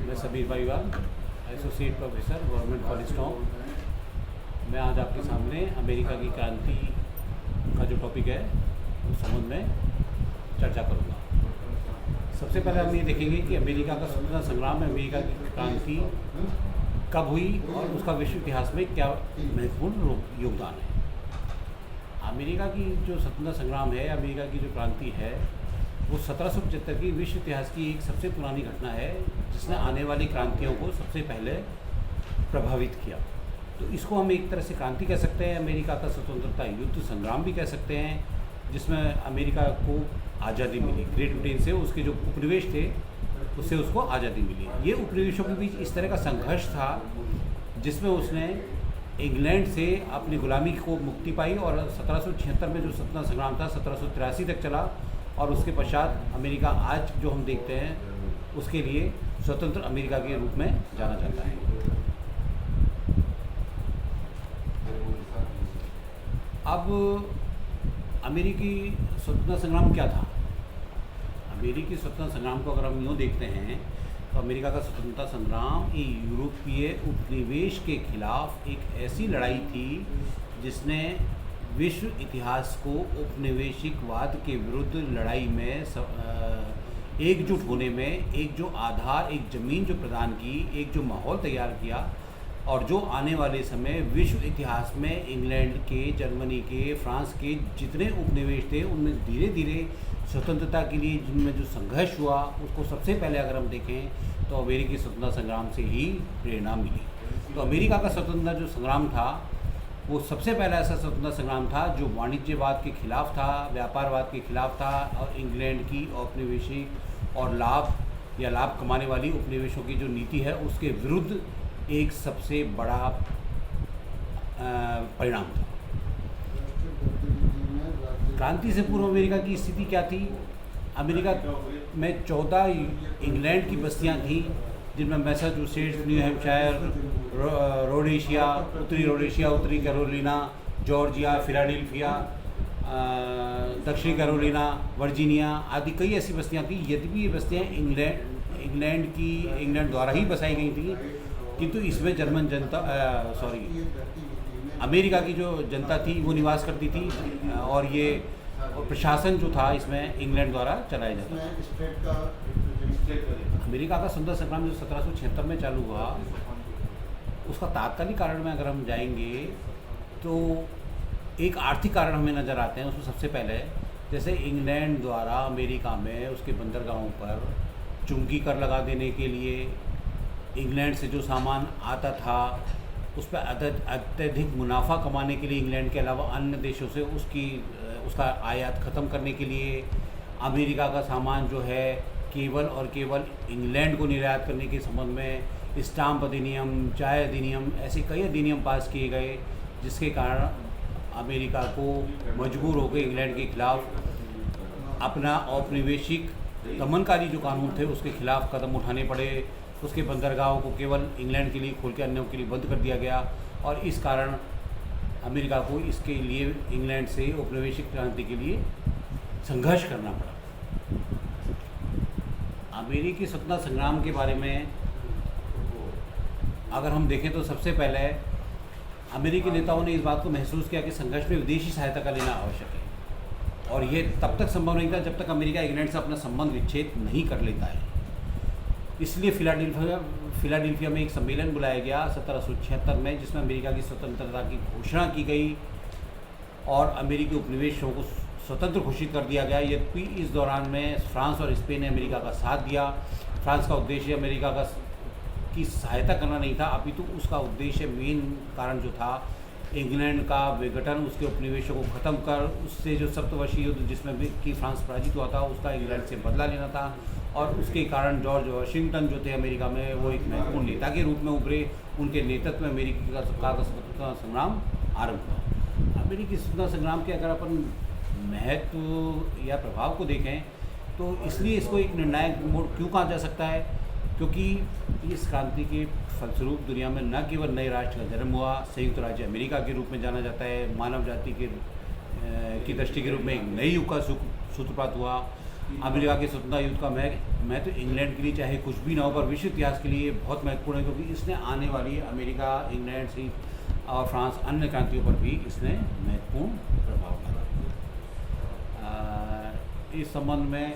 मैं Sabir Bhaiwal, associate professor, government college Tonk. मैं आज आपके सामने अमेरिका की क्रांति का जो टॉपिक है उस संबंध में चर्चा करूँगा। सबसे पहले हम ये देखेंगे कि अमेरिका का स्वतंत्रता संग्राम में अमेरिका की क्रांति कब हुई और उसका विश्व इतिहास में क्या महत्वपूर्ण योगदान है। अमेरिका की जो स्वतंत्रता संग्राम है, अमेरिका की जो क्रांति है, वो 1775 की विश्व इतिहास की एक सबसे पुरानी घटना है जिसने आने वाली क्रांतियों को सबसे पहले प्रभावित किया। तो इसको हम एक तरह से क्रांति कह सकते हैं, अमेरिका का स्वतंत्रता युद्ध संग्राम भी कह सकते हैं, जिसमें अमेरिका को आज़ादी मिली। ग्रेट ब्रिटेन से उसके जो उपनिवेश थे उससे उसको आज़ादी मिली। ये उपनिवेशों के बीच इस तरह का संघर्ष था जिसमें उसने इंग्लैंड से अपनी गुलामी को मुक्ति पाई और 1776 में जो स्वतंत्रता संग्राम था 1783 तक चला और उसके पश्चात अमेरिका आज जो हम देखते हैं उसके लिए स्वतंत्र अमेरिका के रूप में जाना जाता है। अब अमेरिकी स्वतंत्रता संग्राम क्या था? अमेरिकी स्वतंत्रता संग्राम को अगर हम यूँ देखते हैं तो अमेरिका का स्वतंत्रता संग्राम यूरोपीय उपनिवेश के खिलाफ एक ऐसी लड़ाई थी जिसने विश्व इतिहास को उपनिवेशिकवाद के विरुद्ध लड़ाई में एकजुट होने में एक जो आधार, एक ज़मीन जो प्रदान की, एक जो माहौल तैयार किया और जो आने वाले समय विश्व इतिहास में इंग्लैंड के, जर्मनी के, फ्रांस के जितने उपनिवेश थे उनमें धीरे धीरे स्वतंत्रता के लिए जिनमें जो संघर्ष हुआ उसको सबसे पहले अगर हम देखें तो अमेरिकी स्वतंत्रता संग्राम से ही प्रेरणा मिली। तो अमेरिका का स्वतंत्रता जो संग्राम था वो सबसे पहला ऐसा स्वतंत्रता संग्राम था जो वाणिज्यवाद के खिलाफ था, व्यापारवाद के खिलाफ था और इंग्लैंड की औपनिवेशिक और लाभ कमाने वाली उपनिवेशों की जो नीति है उसके विरुद्ध एक सबसे बड़ा परिणाम था। क्रांति से पूर्व अमेरिका की स्थिति क्या थी? अमेरिका में 14 इंग्लैंड की बस्तियां थीं जिनमें मैसाचुसेट्स, न्यू हैम्पशायर, रोडेशिया, उत्तरी कैरोलिना, जॉर्जिया, फिलाडेल्फिया, दक्षिणी कैरोलिना, वर्जीनिया आदि कई ऐसी बस्तियां थीं। यद्यपि ये बस्तियां इंग्लैंड द्वारा ही बसाई गई थी, किंतु इसमें अमेरिका की जो जनता थी वो निवास करती थी और ये प्रशासन जो था इसमें इंग्लैंड द्वारा चलाया जाता था। अमेरिका का स्वतंत्रता संग्राम जो 1776 में चालू हुआ उसका तात्कालिक कारण में अगर हम जाएंगे तो एक आर्थिक कारण हमें नज़र आते हैं। उसमें सबसे पहले जैसे इंग्लैंड द्वारा अमेरिका में उसके बंदरगाहों पर चुंगी कर लगा देने के लिए इंग्लैंड से जो सामान आता था उस पर अत्यधिक मुनाफा कमाने के लिए इंग्लैंड के अलावा अन्य देशों से उसका आयात ख़त्म करने के लिए अमेरिका का सामान जो है केवल और केवल इंग्लैंड को निर्यात करने के संबंध में स्टाम्प अधिनियम, चाय अधिनियम, ऐसे कई अधिनियम पास किए गए जिसके कारण अमेरिका को मजबूर होकर इंग्लैंड के खिलाफ अपना औपनिवेशिक दमनकारी जो कानून थे उसके खिलाफ कदम उठाने पड़े। उसके बंदरगाहों को केवल इंग्लैंड के लिए खोल के अन्यों के लिए बंद कर दिया गया और इस कारण अमेरिका को इसके लिए इंग्लैंड से औपनिवेशिक क्रांति के लिए संघर्ष करना पड़ा। अमेरिकी स्वतंत्रता संग्राम के बारे में अगर हम देखें तो सबसे पहले अमेरिकी नेताओं ने इस बात को महसूस किया कि संघर्ष में विदेशी सहायता का लेना आवश्यक है और ये तब तक संभव नहीं था जब तक अमेरिका इंग्लैंड से अपना संबंध विच्छेद नहीं कर लेता है। इसलिए फिलाडेल्फिया में एक सम्मेलन बुलाया गया 1776 में जिसमें अमेरिका की स्वतंत्रता की घोषणा की गई और अमेरिकी उपनिवेशों को स्वतंत्र घोषित कर दिया गया। यद्यपि इस दौरान में फ्रांस और स्पेन ने अमेरिका का साथ दिया। फ्रांस का उद्देश्य अमेरिका की सहायता करना नहीं था, अपितु उसका उद्देश्य मेन कारण जो था इंग्लैंड का विघटन, उसके उपनिवेशों को ख़त्म कर उससे जो सप्तवर्षीय युद्ध जिसमें कि फ्रांस पराजित हुआ था उसका इंग्लैंड से बदला लेना था और उसके कारण जॉर्ज वॉशिंगटन जो थे अमेरिका में वो एक महत्वपूर्ण नेता के रूप में उभरे। उनके नेतृत्व में अमेरिका का स्वतंत्रता संग्राम आरंभ हुआ। अमेरिकी स्वतंत्रता संग्राम के अगर अपन महत्व या प्रभाव को देखें तो इसलिए इसको एक निर्णायक मोड़ क्यों कहा जा सकता है, क्योंकि इस क्रांति के फलस्वरूप दुनिया में न केवल नए राष्ट्र का जन्म हुआ, संयुक्त राज्य अमेरिका के रूप में जाना जाता है, मानव जाति की दृष्टि के रूप में एक नए युग का सूत्रपात हुआ। अमेरिका के स्वतंत्रता युद्ध का मैं तो इंग्लैंड के लिए चाहे कुछ भी ना हो, पर विश्व इतिहास के लिए बहुत महत्वपूर्ण है, क्योंकि इसने आने वाली अमेरिका, इंग्लैंड से और फ्रांस अन्य क्रांतियों पर भी इसने महत्वपूर्ण प्रभाव डाला। इस संबंध में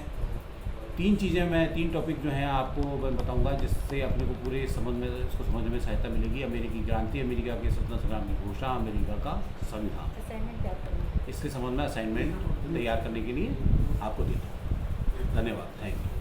तीन टॉपिक जो हैं आपको मैं बताऊंगा, जिससे अपने को पूरे संबंध में इसको समझने में सहायता मिलेगी। अमेरिकी क्रांति, अमेरिका के स्वतंत्रता संग्राम की घोषणा, अमेरिका का संविधान। इसके संबंध में असाइनमेंट तैयार करने के लिए आपको देता हूँ। धन्यवाद, थैंक यू।